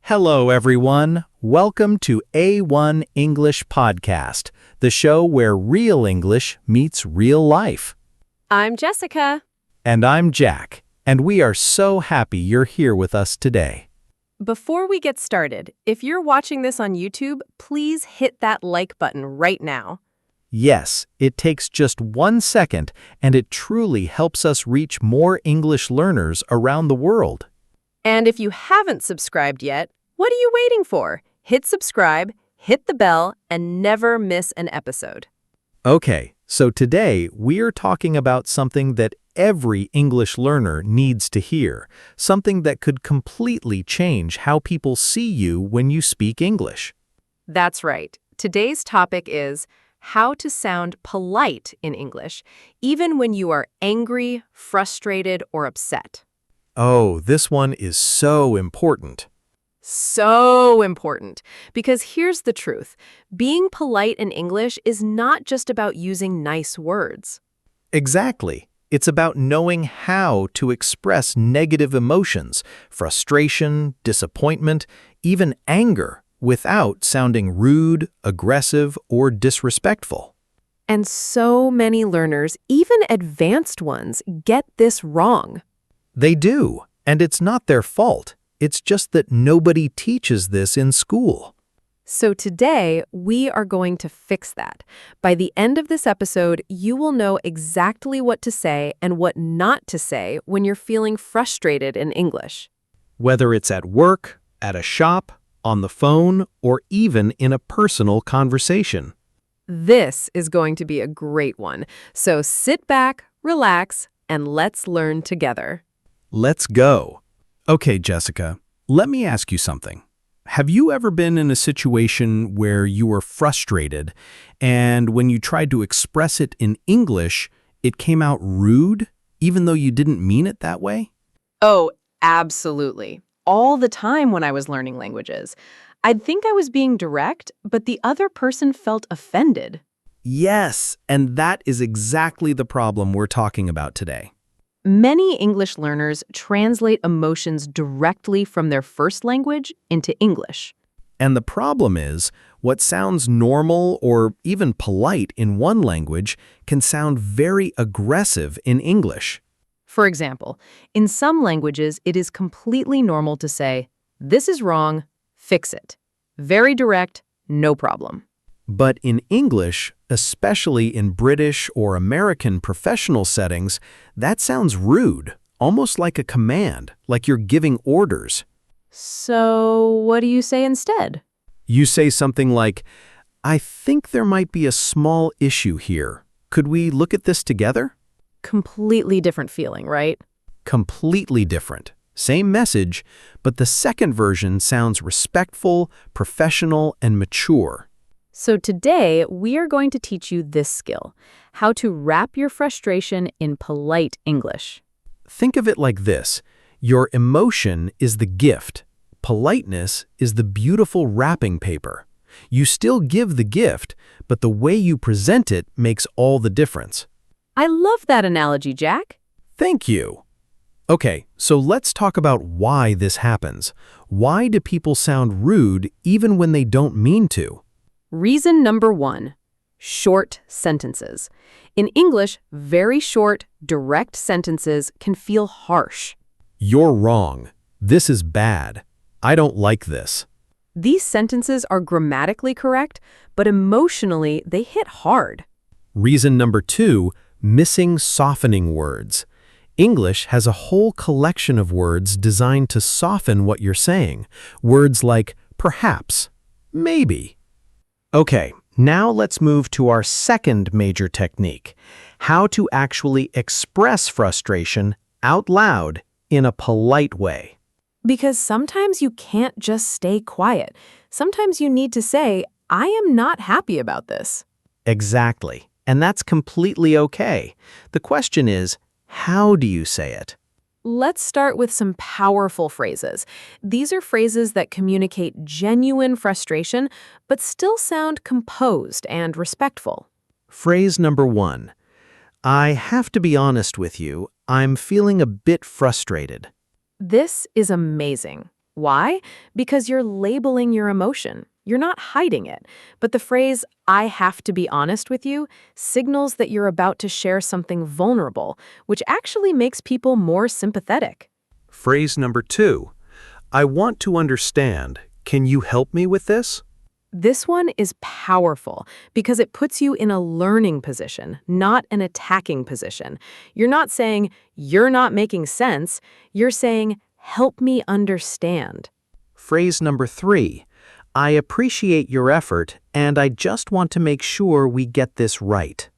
Hello, everyone. Welcome to A1 English Podcast, the show where real English meets real life. I'm Jessica. And I'm Jack, and we are so happy you're here with us today. Before we get started, if you're watching this on YouTube, please hit that like button right now. Yes, it takes just 1 second, and it truly helps us reach more English learners around the world. And if you haven't subscribed yet, what are you waiting for? Hit subscribe, hit the bell, and never miss an episode. Okay, so today we're talking about something that every English learner needs to hear, something that could completely change how people see you when you speak English. That's right. Today's topic is how to sound polite in English, even when you are angry, frustrated, or upset. Oh, this one is so important. So important, because here's the truth. Being polite in English is not just about using nice words. Exactly. It's about knowing how to express negative emotions, frustration, disappointment, even anger, without sounding rude, aggressive, or disrespectful. And so many learners, even advanced ones, get this wrong. They do, and it's not their fault. It's just that nobody teaches this in school. So today, we are going to fix that. By the end of this episode, you will know exactly what to say and what not to say when you're feeling frustrated in English. Whether it's at work, at a shop, on the phone, or even in a personal conversation. This is going to be a great one. So sit back, relax, and let's learn together. Let's go. Okay, Jessica, let me ask you something. Have you ever been in a situation where you were frustrated, and when you tried to express it in English, it came out rude, even though you didn't mean it that way? Oh, absolutely. All the time when I was learning languages. I'd think I was being direct, but the other person felt offended. Yes, and that is exactly the problem we're talking about today. Many English learners translate emotions directly from their first language into English. And the problem is, what sounds normal or even polite in one language can sound very aggressive in English. For example, in some languages, it is completely normal to say, "This is wrong, fix it." Very direct, no problem. But in English, especially in British or American professional settings, that sounds rude, almost like a command, like you're giving orders. So what do you say instead? You say something like, "I think there might be a small issue here. Could we look at this together?" Completely different feeling, right? Completely different. Same message, but the second version sounds respectful, professional, and mature. So today, we are going to teach you this skill, how to wrap your frustration in polite English. Think of it like this. Your emotion is the gift. Politeness is the beautiful wrapping paper. You still give the gift, but the way you present it makes all the difference. I love that analogy, Jack. Thank you. Okay, so let's talk about why this happens. Why do people sound rude even when they don't mean to? Reason number 1, short sentences. In English, very short, direct sentences can feel harsh. You're wrong. This is bad. I don't like this. These sentences are grammatically correct, but emotionally, they hit hard. Reason number 2, missing softening words. English has a whole collection of words designed to soften what you're saying. Words like perhaps, maybe. Okay, now let's move to our second major technique, how to actually express frustration out loud in a polite way. Because sometimes you can't just stay quiet. Sometimes you need to say, "I am not happy about this." Exactly, and that's completely okay. The question is, how do you say it? Let's start with some powerful phrases. These are phrases that communicate genuine frustration, but still sound composed and respectful. Phrase number 1. I have to be honest with you, I'm feeling a bit frustrated. This is amazing. Why? Because you're labeling your emotion. You're not hiding it. But the phrase, I have to be honest with you, signals that you're about to share something vulnerable, which actually makes people more sympathetic. Phrase number 2. I want to understand. Can you help me with this? This one is powerful because it puts you in a learning position, not an attacking position. You're not saying, you're not making sense. You're saying, help me understand. Phrase number 3. I appreciate your effort, and I just want to make sure we get this right.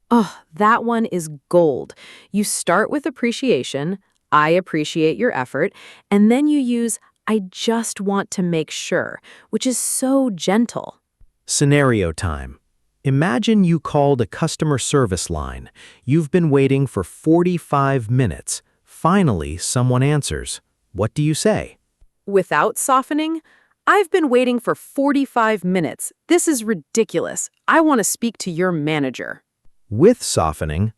Oh, that one is gold. You start with appreciation, I appreciate your effort, and then you use I just want to make sure, which is so gentle. Scenario time. Imagine you called a customer service line. You've been waiting for 45 minutes. Finally, someone answers. What do you say? Without softening, I've been waiting for 45 minutes. This is ridiculous. I want to speak to your manager. With softening,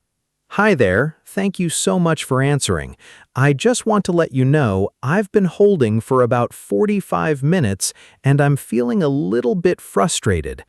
hi there, thank you so much for answering. I just want to let you know I've been holding for about 45 minutes and I'm feeling a little bit frustrated.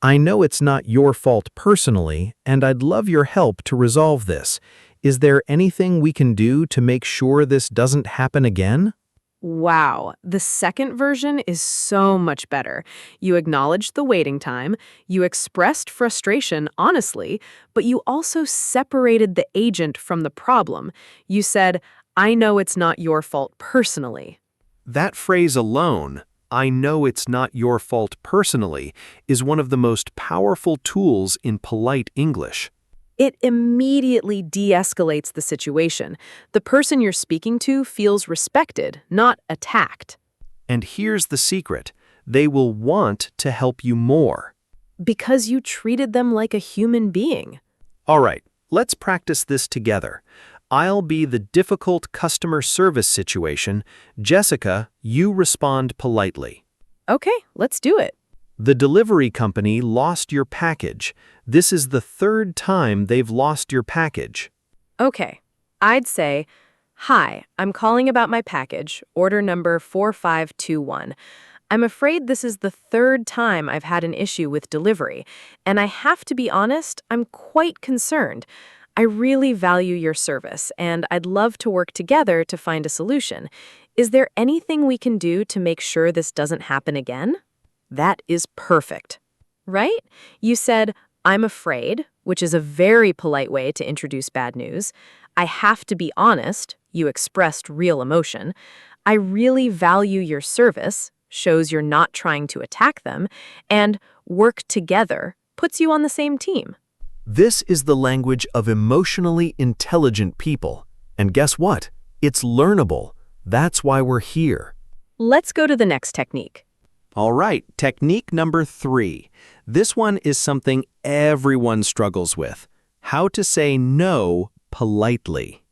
I know it's not your fault personally, and I'd love your help to resolve this. Is there anything we can do to make sure this doesn't happen again? Wow, the second version is so much better. You acknowledged the waiting time, you expressed frustration honestly, but you also separated the agent from the problem. You said, I know it's not your fault personally. That phrase alone, I know it's not your fault personally, is one of the most powerful tools in polite English. It immediately de-escalates the situation. The person you're speaking to feels respected, not attacked. And here's the secret. They will want to help you more. Because you treated them like a human being. All right, let's practice this together. I'll be the difficult customer service situation. Jessica, you respond politely. Okay, let's do it. The delivery company lost your package. This is the third time they've lost your package. Okay, I'd say, hi, I'm calling about my package, order number 4521. I'm afraid this is the third time I've had an issue with delivery, and I have to be honest, I'm quite concerned. I really value your service, and I'd love to work together to find a solution. Is there anything we can do to make sure this doesn't happen again? That is perfect, right? You said, I'm afraid, which is a very polite way to introduce bad news. I have to be honest, you expressed real emotion. I really value your service, shows you're not trying to attack them, and work together puts you on the same team. This is the language of emotionally intelligent people. And guess what? It's learnable. That's why we're here. Let's go to the next technique. All right, technique number 3. This one is something everyone struggles with. How to say no politely.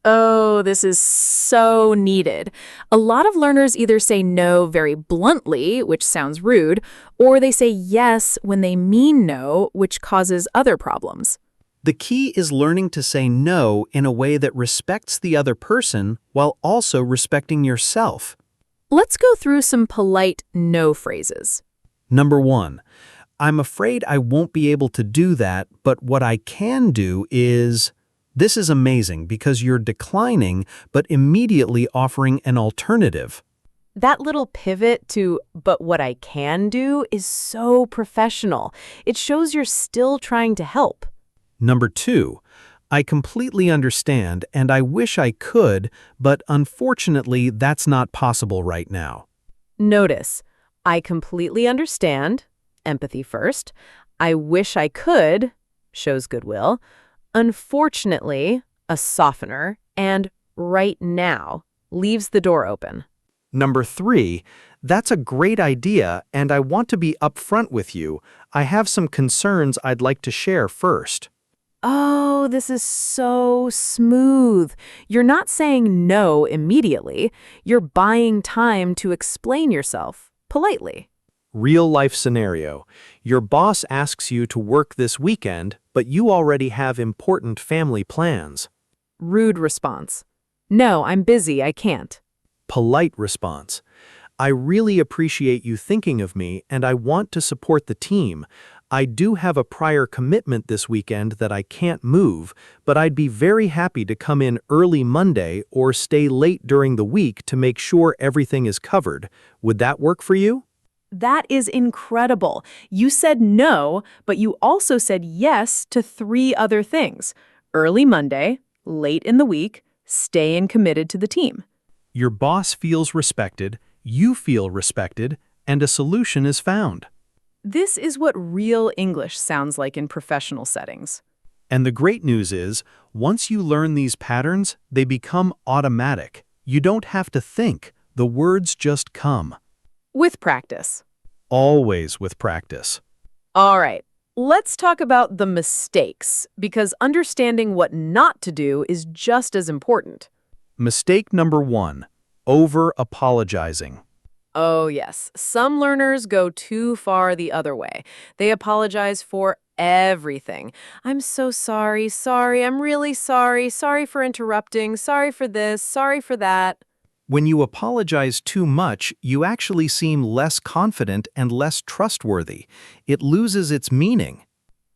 Oh, this is so needed. A lot of learners either say no very bluntly, which sounds rude, or they say yes when they mean no, which causes other problems. The key is learning to say no in a way that respects the other person while also respecting yourself. Let's go through some polite no phrases. Number 1, I'm afraid I won't be able to do that, but what I can do is... This is amazing because you're declining, but immediately offering an alternative. That little pivot to, but what I can do, is so professional. It shows you're still trying to help. Number 2, I completely understand and I wish I could, but unfortunately that's not possible right now. Notice, I completely understand, empathy first. I wish I could, shows goodwill. Unfortunately, a softener, and right now leaves the door open. Number 3, that's a great idea and I want to be upfront with you. I have some concerns I'd like to share first. Oh, this is so smooth. You're not saying no immediately. You're buying time to explain yourself politely. Real-life scenario. Your boss asks you to work this weekend, but you already have important family plans. Rude response. No, I'm busy, I can't. Polite response. I really appreciate you thinking of me and I want to support the team. I do have a prior commitment this weekend that I can't move, but I'd be very happy to come in early Monday or stay late during the week to make sure everything is covered. Would that work for you? That is incredible. You said no, but you also said yes to 3 other things. Early Monday, late in the week, staying committed to the team. Your boss feels respected, you feel respected, and a solution is found. This is what real English sounds like in professional settings. And the great news is, once you learn these patterns, they become automatic. You don't have to think, the words just come. With practice. Always with practice. All right, let's talk about the mistakes, because understanding what not to do is just as important. Mistake number 1, over-apologizing. Oh, yes. Some learners go too far the other way. They apologize for everything. I'm so sorry, I'm really sorry for interrupting, sorry for this, sorry for that. When you apologize too much, you actually seem less confident and less trustworthy. It loses its meaning.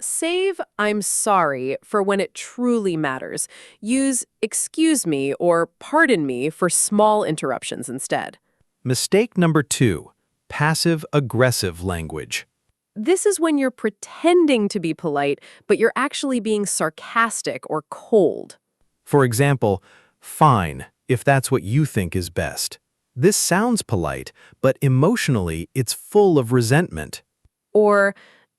Save "I'm sorry" for when it truly matters. Use "excuse me" or "pardon me" for small interruptions instead. Mistake number 2, passive-aggressive language. This is when you're pretending to be polite, but you're actually being sarcastic or cold. For example, fine, if that's what you think is best. This sounds polite, but emotionally it's full of resentment. Or,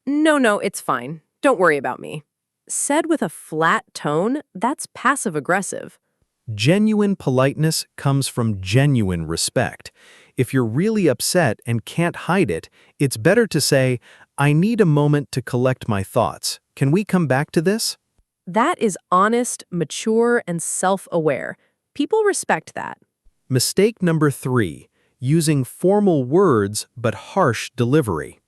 no, it's fine. Don't worry about me. Said with a flat tone, that's passive-aggressive. Genuine politeness comes from genuine respect. If you're really upset and can't hide it, it's better to say, I need a moment to collect my thoughts. Can we come back to this? That is honest, mature, and self-aware. People respect that. Mistake number 3, using formal words but harsh delivery.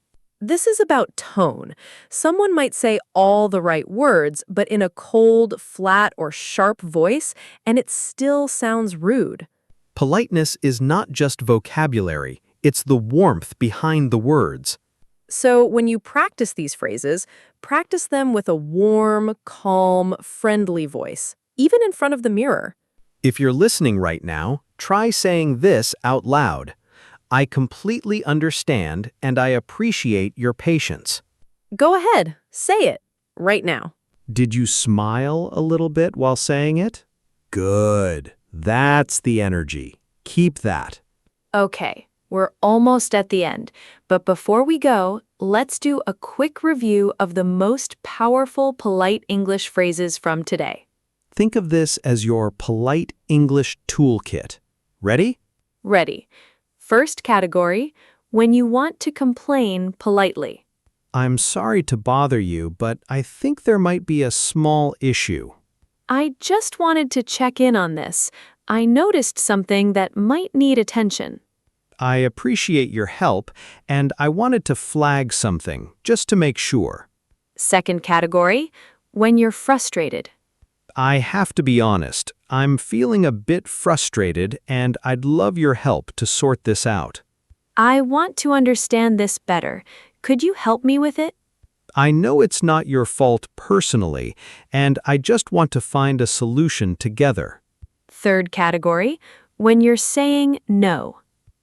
This is about tone. Someone might say all the right words, but in a cold, flat, or sharp voice, and it still sounds rude. Politeness is not just vocabulary, it's the warmth behind the words. So when you practice these phrases, practice them with a warm, calm, friendly voice, even in front of the mirror. If you're listening right now, try saying this out loud. I completely understand and I appreciate your patience. Go ahead, say it, right now. Did you smile a little bit while saying it? Good. That's the energy. Keep that. Okay, we're almost at the end, but before we go, let's do a quick review of the most powerful polite English phrases from today. Think of this as your polite English toolkit. Ready? Ready. First category, when you want to complain politely. I'm sorry to bother you, but I think there might be a small issue. I just wanted to check in on this. I noticed something that might need attention. I appreciate your help, and I wanted to flag something, just to make sure. Second category, when you're frustrated. I have to be honest, I'm feeling a bit frustrated, and I'd love your help to sort this out. I want to understand this better. Could you help me with it? I know it's not your fault personally, and I just want to find a solution together. Third category, when you're saying no.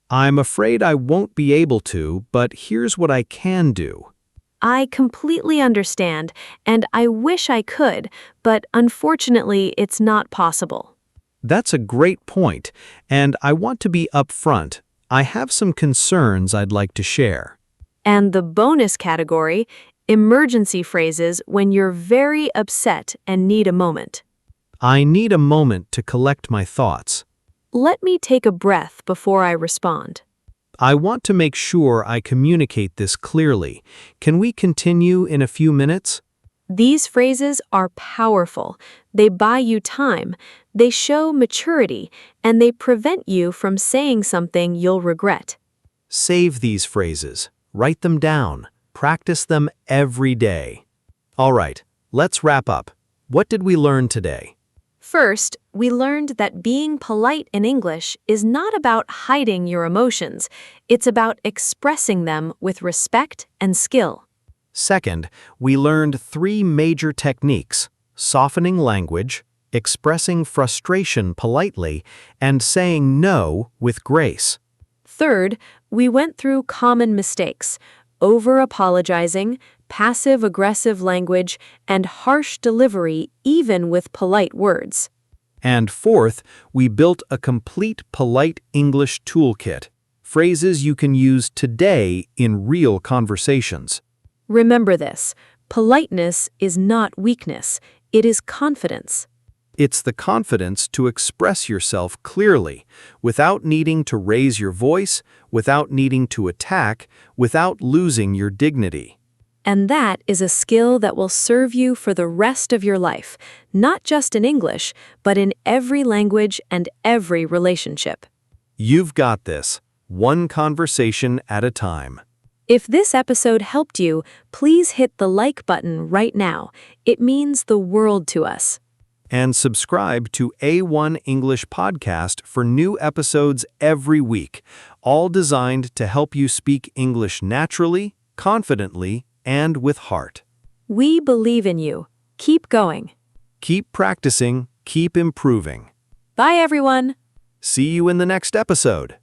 I'm afraid I won't be able to, but here's what I can do. I completely understand, and I wish I could, but unfortunately it's not possible. That's a great point, and I want to be upfront. I have some concerns I'd like to share. And the bonus category, emergency phrases when you're very upset and need a moment. I need a moment to collect my thoughts. Let me take a breath before I respond. I want to make sure I communicate this clearly. Can we continue in a few minutes? These phrases are powerful. They buy you time, they show maturity, and they prevent you from saying something you'll regret. Save these phrases. Write them down. Practice them every day. All right, let's wrap up. What did we learn today? First, we learned that being polite in English is not about hiding your emotions. It's about expressing them with respect and skill. Second, we learned 3 major techniques: softening language, expressing frustration politely, and saying no with grace. Third, we went through common mistakes: over-apologizing, passive-aggressive language, and harsh delivery even with polite words. And fourth, we built a complete polite English toolkit, phrases you can use today in real conversations. Remember this: politeness is not weakness, it is confidence. It's the confidence to express yourself clearly, without needing to raise your voice, without needing to attack, without losing your dignity. And that is a skill that will serve you for the rest of your life, not just in English, but in every language and every relationship. You've got this, one conversation at a time. If this episode helped you, please hit the like button right now. It means the world to us. And subscribe to A1 English Podcast for new episodes every week, all designed to help you speak English naturally, confidently, and with heart. We believe in you. Keep going. Keep practicing, keep improving. Bye, everyone. See you in the next episode.